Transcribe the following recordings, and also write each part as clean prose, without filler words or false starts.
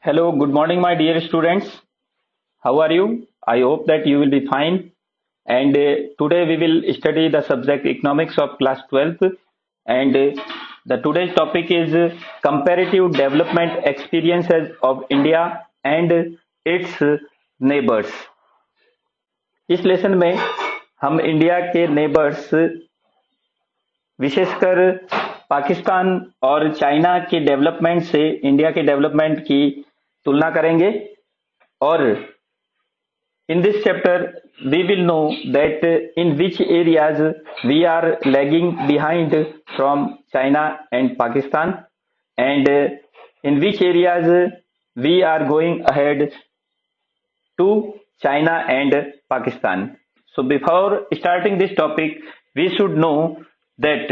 Hello, good morning, my dear students. How are you? I hope that you will be fine. And today we will study the subject economics of class 12th. And the today's topic is comparative development experiences of India and its neighbors. इस lesson में हम India के neighbours विशेषकर पाकिस्तान और China के development से India के development की तुलना करेंगे और in this chapter we will know that in which areas we are lagging behind from China and Pakistan and in which areas we are going ahead to China and Pakistan. So before starting this topic we should know that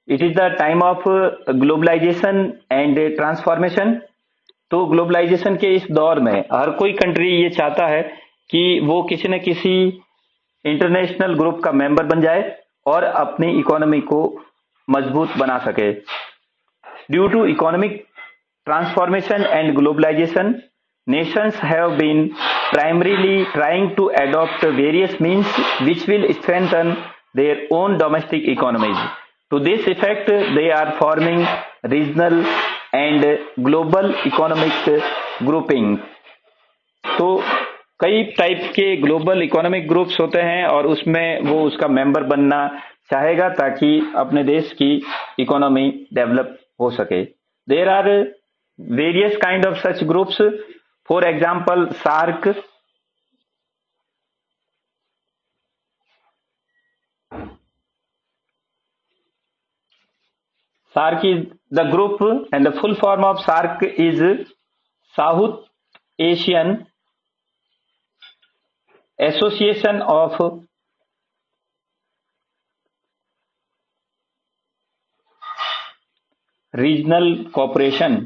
it is the time of globalization and transformation. तो globalisation के इस दौर में हर कोई country ये चाहता है कि वो किसी न किसी इंटरनेशनल ग्रुप का मेंबर बन जाए और अपनी इकोनॉमी को मजबूत बना सके. Due to economic transformation and globalisation nations have been primarily trying to adopt various means which will strengthen their own domestic economies. To this effect, they are forming regional and global economic grouping. तो कई type के global economic groups होते हैं और उसमें वो उसका member बनना चाहेगा ताकि अपने देश की इकोनॉमी डेवलप हो सके. There are various kind of such groups. For example SAARC, SAARC is the group and the full form of SAARC is South Asian Association of Regional Cooperation.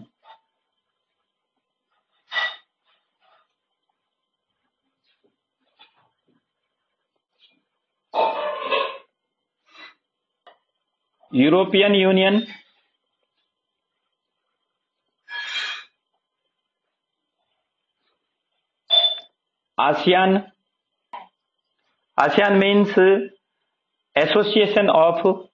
European Union, ASEAN. ASEAN means Association of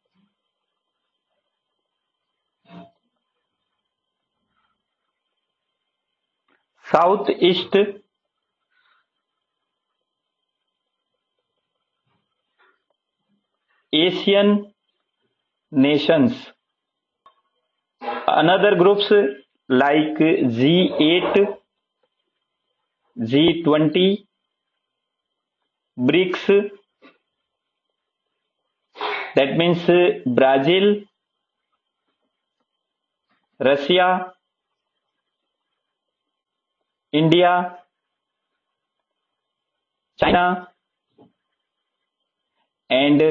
Southeast Asian nations. Another groups like G8, G20, BRICS, that means Brazil, Russia, India, China and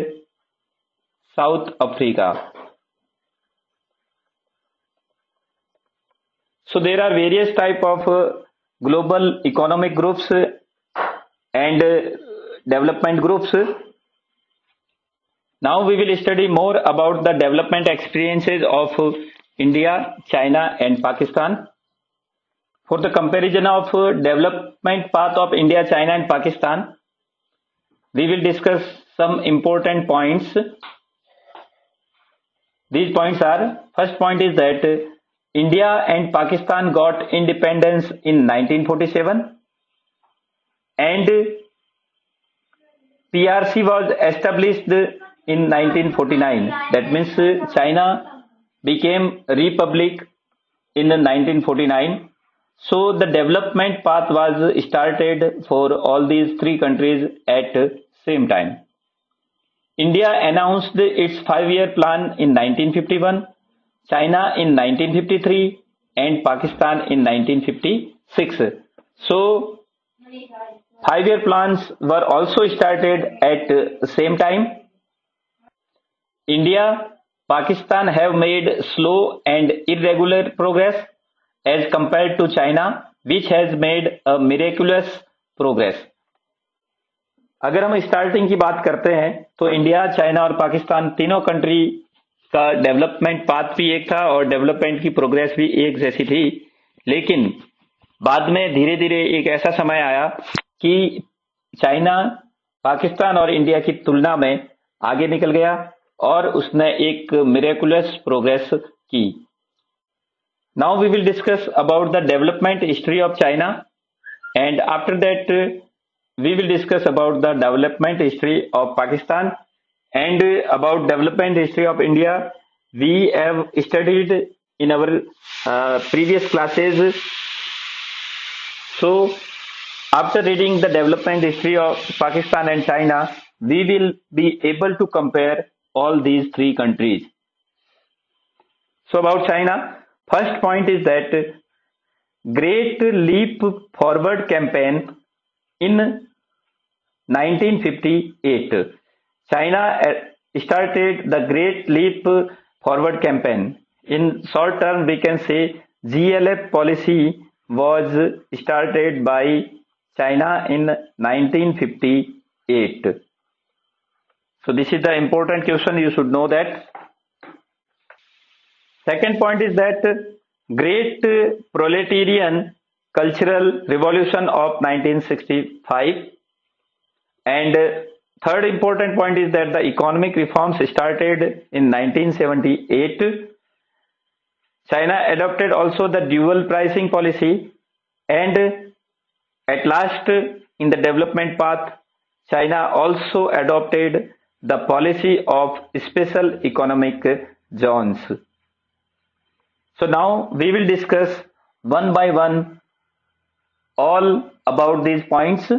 South Africa. So there are various type of global economic groups and development groups. Now we will study more about the development experiences of India, China and Pakistan. For the comparison of development path of India, China and Pakistan, we will discuss some important points. These points are, first point is that India and Pakistan got independence in 1947 and PRC was established in 1949. That means China became republic in 1949. So the development path was started for all these three countries at same time. India announced its 5-year plan in 1951, China in 1953 and Pakistan in 1956. So 5-year plans were also started at the same time. India, Pakistan have made slow and irregular progress as compared to China, which has made a miraculous progress. अगर हम starting की बात करते हैं तो India, China और पाकिस्तान तीनों country का डेवलपमेंट पाथ भी एक था और डेवलपमेंट की प्रोग्रेस भी एक जैसी थी. लेकिन बाद में धीरे धीरे एक ऐसा समय आया कि चाइना पाकिस्तान और इंडिया की तुलना में आगे निकल गया और उसने एक मिरेकुलस प्रोग्रेस की। Now we will discuss about the development history of China and after that we will discuss about the development history of Pakistan and about development history of India. We have studied in our previous classes. So after reading the development history of Pakistan and China, we will be able to compare all these three countries. So about China, first point is that Great Leap Forward campaign in 1958, China started the Great Leap Forward campaign. In short term, we can say GLF policy was started by China in 1958. So this is the important question, you should know that. Second point is that Great Proletarian Cultural Revolution of 1965. And third important point is that the economic reforms started in 1978. China adopted also the dual pricing policy, and at last in the development path, China also adopted the policy of special economic zones. So now we will discuss one by one all about these points.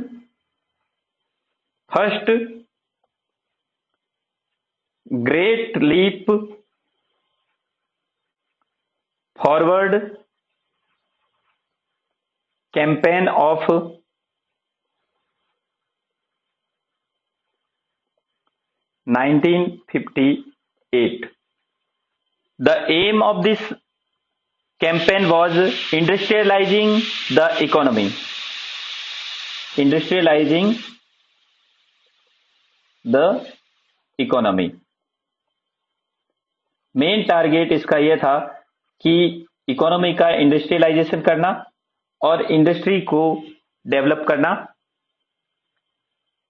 First, Great Leap Forward campaign of 1958. The aim of this campaign was industrializing the economy. Industrializing the economy. Main target इसका यह था कि economy का industrialisation करना और industry को develop करना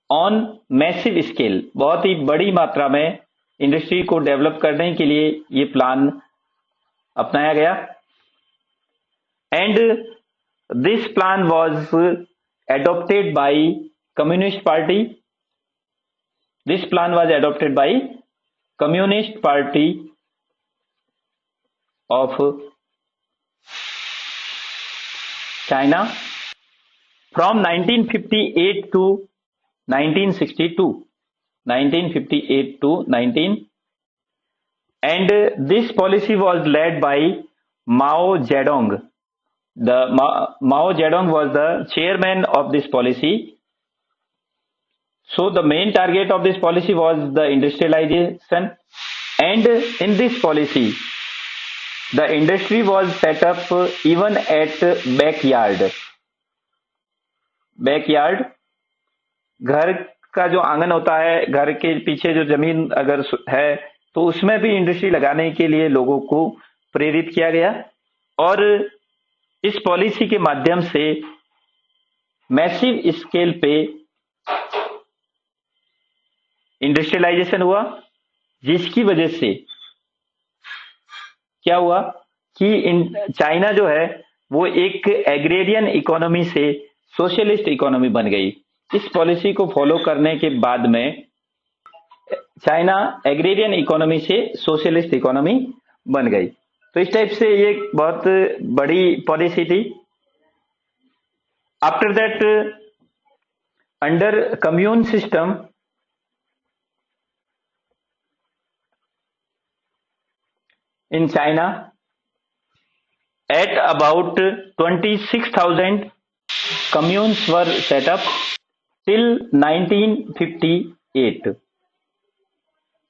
on massive scale, बहुत ही बड़ी मात्रा में इंडस्ट्री को डेवलप करने के लिए ये प्लान अपनाया गया। And this plan was adopted by communist party. This plan was adopted by Communist Party of China from 1958 to 1962. 1958 to 19, and this policy was led by Mao Zedong. Mao Zedong was the chairman of this policy. So the main target of this policy was the industrialization, and in this policy the industry was set up even at backyard. Backyard, घर का जो आंगन होता है, घर के पीछे जो जमीन अगर है तो उसमें भी इंडस्ट्री लगाने के लिए लोगों को प्रेरित किया गया और इस पॉलिसी के माध्यम से मैसिव स्केल पे इंडस्ट्रियलाइजेशन हुआ, जिसकी वजह से क्या हुआ कि चाइना जो है वो एक एग्रेरियन इकोनॉमी से सोशलिस्ट इकोनॉमी बन गई। इस पॉलिसी को फॉलो करने के बाद में चाइना एग्रेरियन इकोनॉमी से सोशलिस्ट इकोनॉमी बन गई। तो इस टाइप से ये बहुत बड़ी पॉलिसी थी। After that, under commune system, in China, at about 26,000 communes were set up till 1958,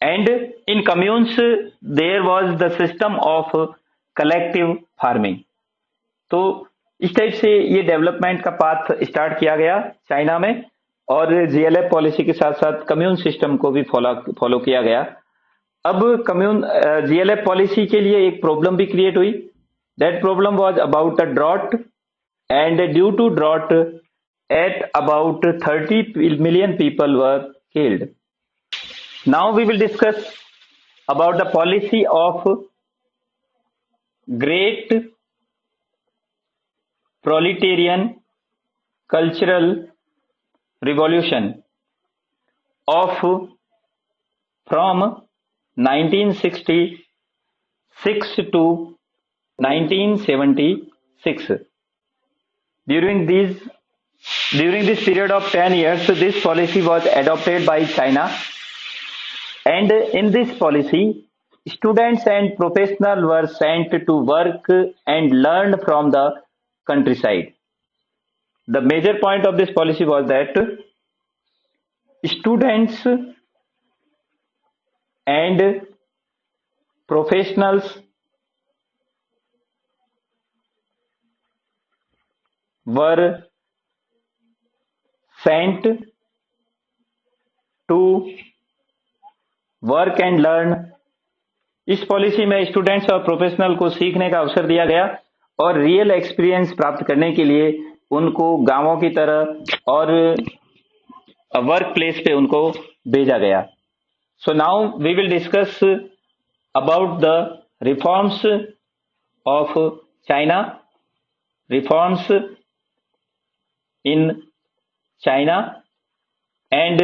and in communes there was the system of collective farming. तो इस टाइप से ये डेवलपमेंट का पाथ स्टार्ट किया गया चाइना में और जीएलएफ पॉलिसी के साथ साथ कम्यून सिस्टम को भी फॉलो किया गया। अब जीएलएफ पॉलिसी के लिए एक प्रॉब्लम भी क्रिएट हुई, That problem was about a drought, and due to drought, at about 30 million people were killed. Now we will discuss about the policy of Great Proletarian Cultural Revolution of from 1966 to 1976. During this period of 10 years, this policy was adopted by China, and in this policy, students and professionals were sent to work and learn from the countryside. The major point of this policy was that students and professionals were sent to work and learn. इस policy में students और professional को सीखने का अवसर दिया गया और रियल एक्सपीरियंस प्राप्त करने के लिए उनको गांवों की तरह और वर्क प्लेस पे उनको भेजा गया। So now we will discuss about the reforms of China, reforms in China, and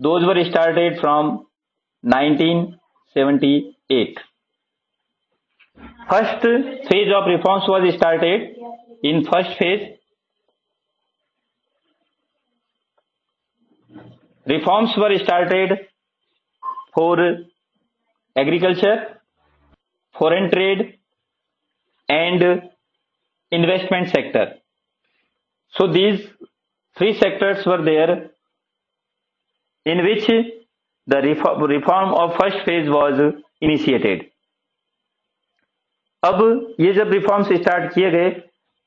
those were started from 1978. First phase of reforms was started. In first phase, reforms were started for agriculture, foreign trade, and investment sector. So these three sectors were there, in which the reform of first phase was initiated. अब ये जब reforms start किए गए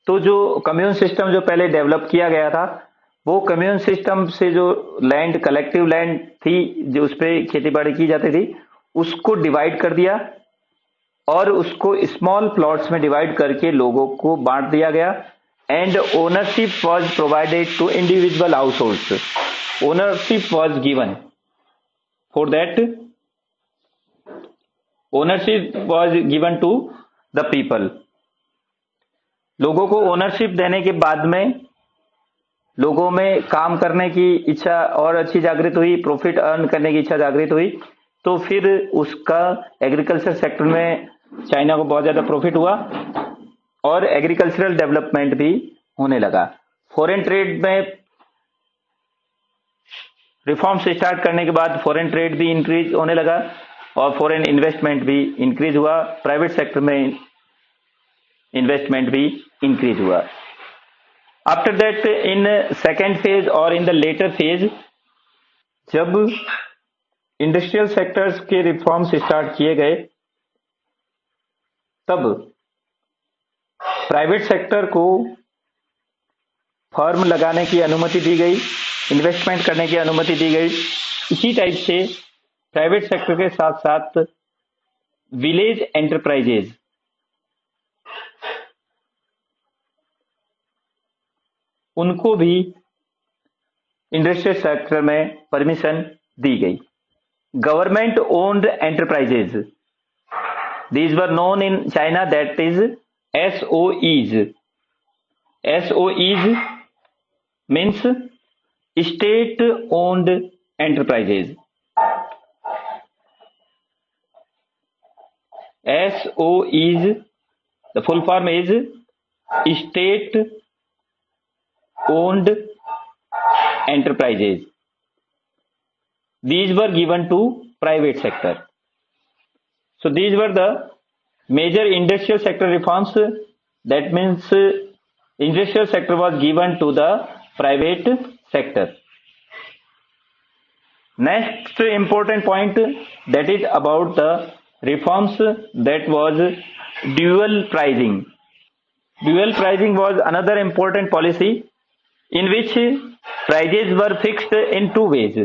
तो जो commune system जो पहले develop किया गया था, वो कम्यून सिस्टम से जो लैंड, कलेक्टिव लैंड थी जो उस पर खेती बाड़ी की जाती थी, उसको डिवाइड कर दिया और उसको स्मॉल प्लॉट्स में डिवाइड करके लोगों को बांट दिया गया, and ownership was provided to individual households. Ownership was given. For that, ownership was given to the people. लोगों को ओनरशिप देने के बाद में लोगों में काम करने की इच्छा और अच्छी जागृत हुई, प्रॉफिट अर्न करने की इच्छा जागृत हुई, तो फिर उसका एग्रीकल्चर सेक्टर में चाइना को बहुत ज्यादा प्रॉफिट हुआ और एग्रीकल्चरल डेवलपमेंट भी होने लगा. फॉरेन ट्रेड में रिफॉर्म्स स्टार्ट करने के बाद फॉरेन ट्रेड भी इंक्रीज होने लगा और फॉरेन इन्वेस्टमेंट भी इंक्रीज हुआ, प्राइवेट सेक्टर में इन्वेस्टमेंट भी इंक्रीज हुआ. After that in second phase और इन द लेटर फेज, जब इंडस्ट्रियल सेक्टर्स के रिफॉर्म्स स्टार्ट किए गए, तब प्राइवेट सेक्टर को फर्म लगाने की अनुमति दी गई, इन्वेस्टमेंट करने की अनुमति दी गई. इसी टाइप से प्राइवेट सेक्टर के साथ साथ विलेज एंटरप्राइजेज, उनको भी इंडस्ट्रियल सेक्टर में परमिशन दी गई. Government owned enterprises, these were known in China that is SOEs. SOEs means state owned enterprises. SOEs, the full form is state owned enterprises. These were given to private sector. So these were the major industrial sector reforms. That means industrial sector was given to the private sector. Next important point, that is about the reforms that was dual pricing. Dual pricing was another important policy in which prices were fixed in two ways: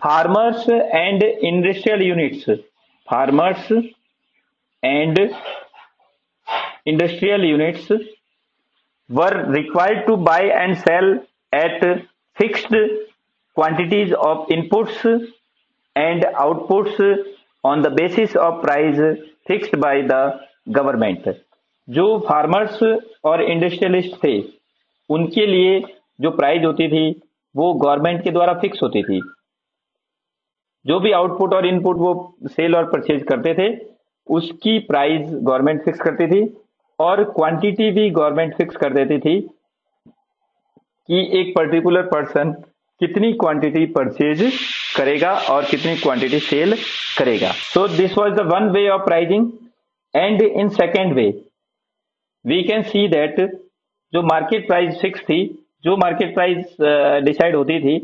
farmers and industrial units. Farmers and industrial units were required to buy and sell at fixed quantities of inputs and outputs on the basis of price fixed by the government. जो farmers और industrialist थे उनके लिए जो price होती थी वो government के द्वारा फिक्स होती थी। जो भी आउटपुट और इनपुट वो सेल और परचेज करते थे उसकी प्राइस गवर्नमेंट फिक्स करती थी और क्वांटिटी भी गवर्नमेंट फिक्स कर देती थी कि एक पर्टिकुलर पर्सन कितनी क्वांटिटी परचेज करेगा और कितनी क्वांटिटी सेल करेगा। So this was the one way of pricing. And in second way we can see that जो मार्केट प्राइस फिक्स थी, जो मार्केट प्राइस डिसाइड होती थी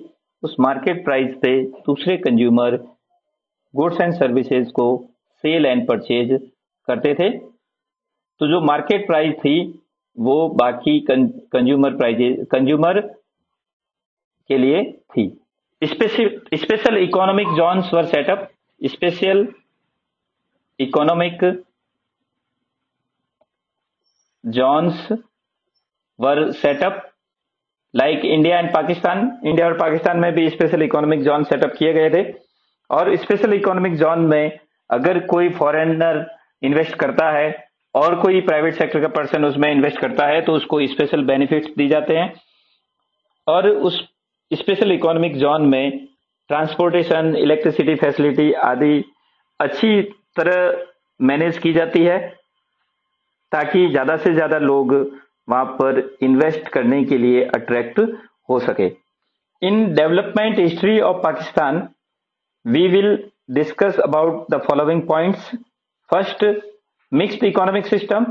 उस मार्केट प्राइस पे दूसरे कंज्यूमर गुड्स एंड सर्विसेज को सेल एंड परचेज करते थे। तो जो मार्केट प्राइस थी वो बाकी कंज्यूमर के लिए थी। Special economic zones were set up. Special economic zones were set up like India and Pakistan. India और पाकिस्तान में भी स्पेशल इकोनॉमिक जोन सेटअप किए गए थे। और स्पेशल इकोनॉमिक जोन में अगर कोई फॉरेनर इन्वेस्ट करता है और कोई प्राइवेट सेक्टर का पर्सन उसमें इन्वेस्ट करता है तो उसको स्पेशल बेनिफिट्स दी जाते हैं। और उस स्पेशल इकोनॉमिक जोन में ट्रांसपोर्टेशन, इलेक्ट्रिसिटी फैसिलिटी आदि अच्छी तरह मैनेज की जाती है ताकि ज्यादा से ज्यादा लोग वहां पर इन्वेस्ट करने के लिए अट्रैक्ट हो सके। In development history of Pakistan we will discuss about the following points. First, mixed economic system.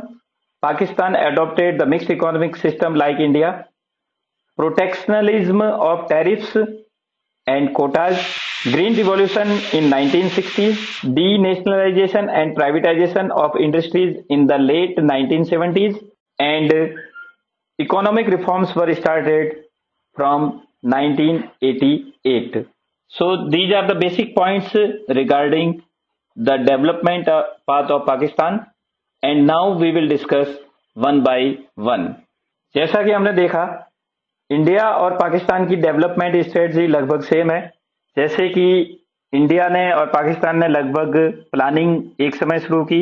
Pakistan adopted the mixed economic system like India. Protectionism of tariffs and quotas. Green revolution in 1960s. Denationalization and privatization of industries in the late 1970s. And economic reforms were started from 1988. So these are the basic points regarding the development path of Pakistan. And now we will discuss one by one. जैसा कि हमने देखा India और पाकिस्तान की development strategy लगभग same है। जैसे कि इंडिया ने और पाकिस्तान ने लगभग प्लानिंग एक समय शुरू की।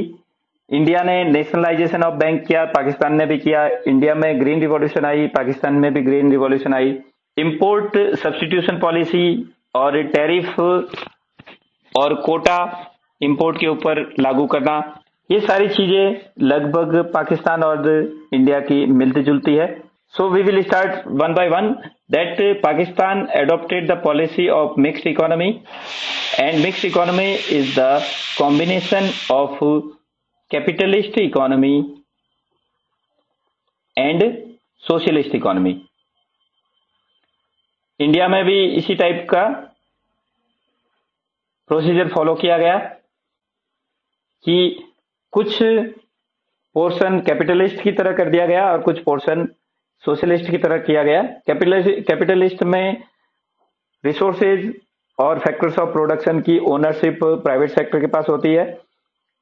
इंडिया ने नेशनलाइजेशन ऑफ बैंक किया, पाकिस्तान ने भी किया। इंडिया में ग्रीन रिवॉल्यूशन आई, पाकिस्तान में भी ग्रीन रिवॉल्यूशन आई। इंपोर्ट सब्स्टिट्यूशन पॉलिसी और टैरिफ और कोटा इंपोर्ट के ऊपर लागू करना, ये सारी चीजें लगभग पाकिस्तान और इंडिया की मिलती जुलती है। So we will start one by one that Pakistan adopted the policy of mixed economy and mixed economy is the combination of capitalist economy and socialist economy. India में भी इसी टाइप का प्रोसीजर फॉलो किया गया कि कुछ पोर्शन कैपिटलिस्ट की तरह कर दिया गया और कुछ पोर्शन सोशलिस्ट की तरह किया गया। कैपिटलिस्ट में रिसोर्सेज और फैक्टर्स ऑफ प्रोडक्शन की ओनरशिप प्राइवेट सेक्टर के पास होती है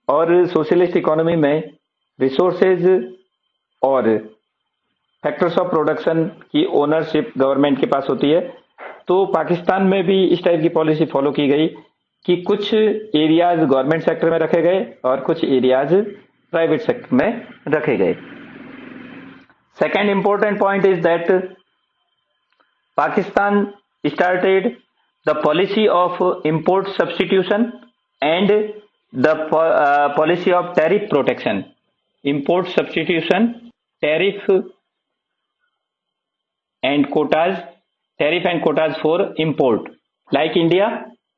और सोशलिस्ट इकोनॉमी में रिसोर्सेज और फैक्टर्स ऑफ प्रोडक्शन की ओनरशिप गवर्नमेंट के पास होती है। तो पाकिस्तान में भी इस टाइप की पॉलिसी फॉलो की गई कि कुछ एरियाज गवर्नमेंट सेक्टर में रखे गए और कुछ एरियाज प्राइवेट सेक्टर में रखे गए। Second important point is that Pakistan started the policy of import substitution and the policy of tariff protection. Import substitution, tariff and Kota's, tariff and Kota's for import. Like India,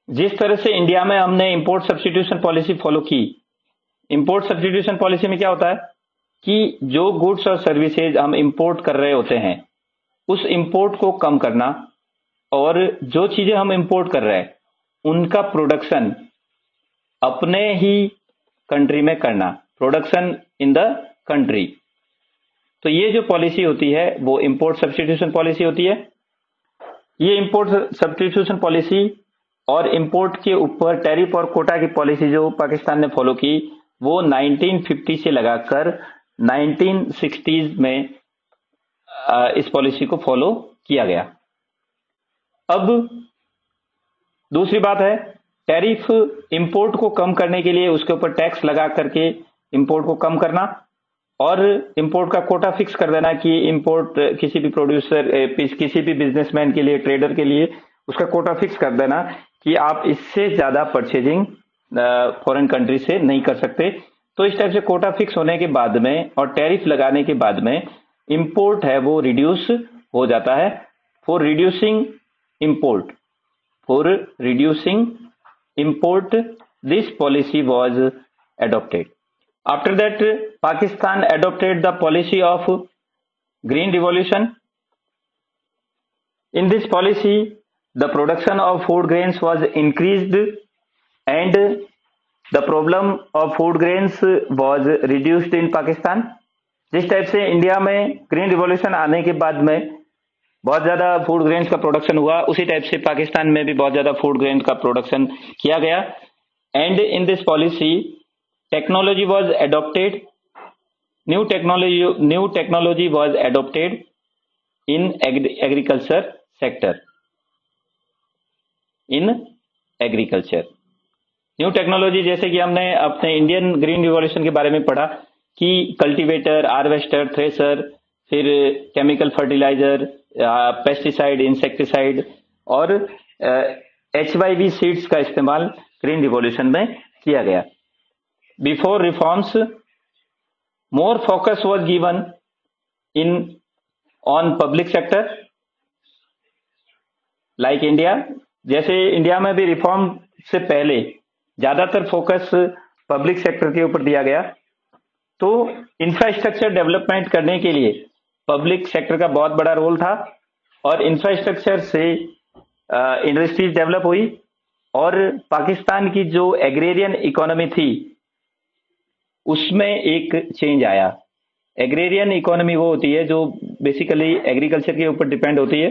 जिस तरह से इंडिया में हमने import substitution policy follow की। Import substitution policy में क्या होता है कि जो गुड्स और सर्विसेज हम इंपोर्ट कर रहे होते हैं उस इंपोर्ट को कम करना और जो चीजें हम इंपोर्ट कर रहे हैं उनका प्रोडक्शन अपने ही कंट्री में करना, प्रोडक्शन इन द कंट्री। तो ये जो पॉलिसी होती है वो इंपोर्ट सब्स्टिट्यूशन पॉलिसी होती है। ये इंपोर्ट सब्स्टिट्यूशन पॉलिसी और इंपोर्ट के ऊपर टैरिफ और कोटा की पॉलिसी जो पाकिस्तान ने फॉलो की वो 1950 से लगाकर 1960s में इस पॉलिसी को फॉलो किया गया। अब दूसरी बात है, टैरिफ इंपोर्ट को कम करने के लिए उसके ऊपर टैक्स लगा करके इंपोर्ट को कम करना और इंपोर्ट का कोटा फिक्स कर देना कि इंपोर्ट किसी भी प्रोड्यूसर, किसी भी बिजनेसमैन के लिए, ट्रेडर के लिए उसका कोटा फिक्स कर देना कि आप इससे ज्यादा परचेजिंग फॉरेन कंट्री से नहीं कर सकते। तो इस टाइप से कोटा फिक्स होने के बाद में और टैरिफ लगाने के बाद में इंपोर्ट है वो रिड्यूस हो जाता है। For reducing import, this policy was adopted. After that, Pakistan adopted the policy of Green Revolution. In this policy, the production of food grains was increased and the problem of food grains was reduced in Pakistan. जिस type से India में green revolution आने के बाद में बहुत ज्यादा food grains का प्रोडक्शन हुआ, उसी टाइप से पाकिस्तान में भी बहुत ज्यादा फूड ग्रेन का प्रोडक्शन किया गया। And in this policy technology was adopted, new technology was adopted in agriculture sector. In agriculture new technology, जैसे कि हमने अपने इंडियन ग्रीन रिवॉल्यूशन के बारे में पढ़ा कि कल्टीवेटर, हार्वेस्टर, थ्रेसर, फिर केमिकल फर्टिलाइजर, पेस्टिसाइड, इंसेक्टिसाइड और HYV सीड्स का इस्तेमाल ग्रीन रिवॉल्यूशन में किया गया। Before reforms more focus was given in on public sector like India. जैसे इंडिया में भी रिफॉर्म से पहले ज्यादातर फोकस पब्लिक सेक्टर के ऊपर दिया गया। तो इंफ्रास्ट्रक्चर डेवलपमेंट करने के लिए पब्लिक सेक्टर का बहुत बड़ा रोल था और इंफ्रास्ट्रक्चर से इंडस्ट्रीज डेवलप हुई और पाकिस्तान की जो एग्रेरियन इकोनॉमी थी उसमें एक चेंज आया। एग्रेरियन इकोनॉमी वो होती है जो बेसिकली एग्रीकल्चर के ऊपर डिपेंड होती है,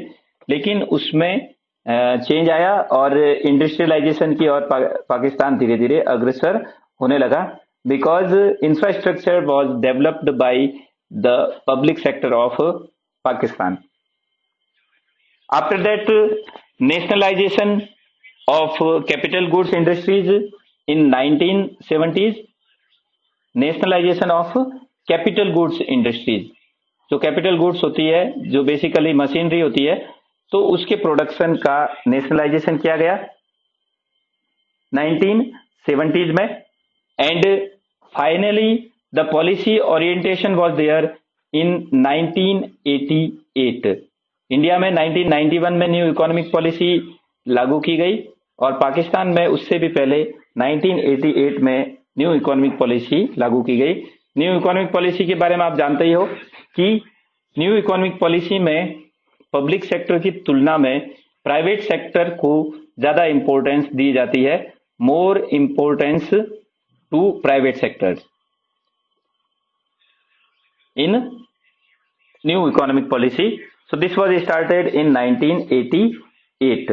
लेकिन उसमें चेंज आया और इंडस्ट्रियलाइजेशन की और पाकिस्तान धीरे धीरे अग्रसर होने लगा because infrastructure was developed by the public sector of Pakistan. After that nationalisation of capital goods industries in 1970s, nationalisation of capital goods industries. जो कैपिटल गुड्स होती है, जो बेसिकली मशीनरी होती है, तो उसके प्रोडक्शन का नेशनलाइजेशन किया गया 1970s में। And finally the policy orientation was there in 1988। India में 1991 में न्यू इकोनॉमिक पॉलिसी लागू की गई और पाकिस्तान में उससे भी पहले 1988 में न्यू इकोनॉमिक पॉलिसी लागू की गई। न्यू इकोनॉमिक पॉलिसी के बारे में आप जानते ही हो कि न्यू इकोनॉमिक पॉलिसी में पब्लिक सेक्टर की तुलना में प्राइवेट सेक्टर को ज्यादा इंपॉर्टेंस दी जाती है, more importance to private sectors in new economic policy. So this was started in 1988.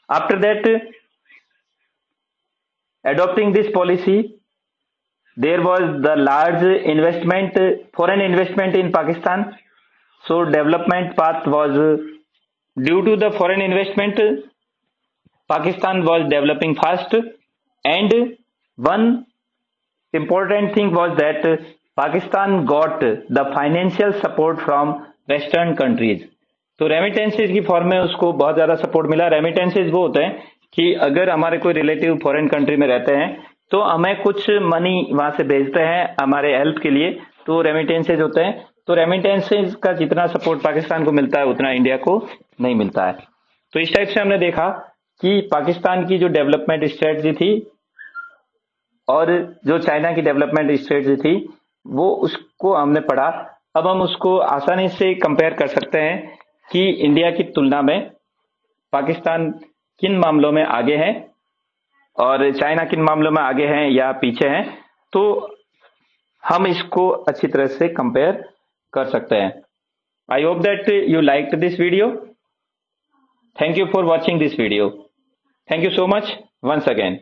After that, adopting this policy, there was the large investment, foreign investment in Pakistan. So development path was due to the foreign investment, Pakistan was developing fast, and one important thing was that Pakistan got the financial support from Western countries. तो remittances की form में उसको बहुत ज्यादा support मिला। Remittances वो होते हैं कि अगर हमारे कोई रिलेटिव फॉरेन कंट्री में रहते हैं तो हमें कुछ मनी वहां से भेजते हैं हमारे हेल्प के लिए, तो रेमिटेंसेज होते हैं। तो रेमिटेंसेज का जितना सपोर्ट पाकिस्तान को मिलता है उतना इंडिया को नहीं मिलता है। तो इस टाइप से हमने देखा कि पाकिस्तान की जो डेवलपमेंट स्ट्रेटजी थी और जो चाइना की डेवलपमेंट स्ट्रेटजी थी वो उसको हमने पढ़ा। अब हम उसको आसानी से कंपेयर कर सकते हैं कि इंडिया की तुलना में पाकिस्तान किन मामलों में आगे है और चाइना किन मामलों में आगे हैं या पीछे हैं, तो हम इसको अच्छी तरह से कंपेयर कर सकते हैं। I hope that you liked this video. Thank you for watching this video. Thank you so much once again.